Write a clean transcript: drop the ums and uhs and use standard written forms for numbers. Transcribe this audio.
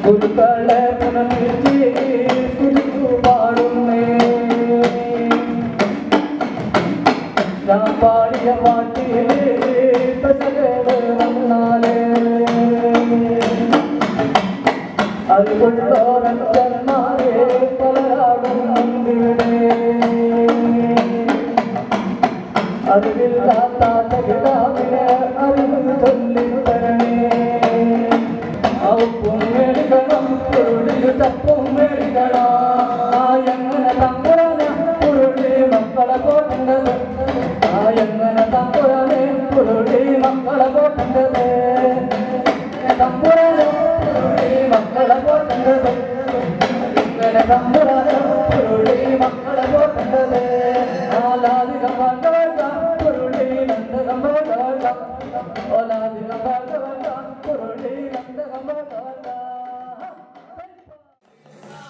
ഗുരുക്കളെ പുനർത്തി കുറിച്ചു പാടുന്നേ ഞാൻ പാടിയ പാട്ടിലെ പശകേട് വന്നാലേ അതുകൊണ്ടോരന്മാരെ പലരാടും മുൻപിവിടെ അറിവില്ലാത്ത കിതാബിനെ അറിവ് ചൊല്ലിത്തരണേ അവപ്പും മേടിക്കണം പുരുളിൽ തപ്പും മേടിക്കണം എങ്ങനെ തമ്പുരാനെ പുരുളി മക്കളെ പോട്ടേണ്ടത് എങ്ങനെ തമ്പുരാനെ പുരുളി മക്കളെ പോട്ടേണ്ടത് തമ്പുരാനെ പുരുളി മക്കളെ പോട്ടേണ്ടത് ഇങ്ങനെ തമ്പുരാനെ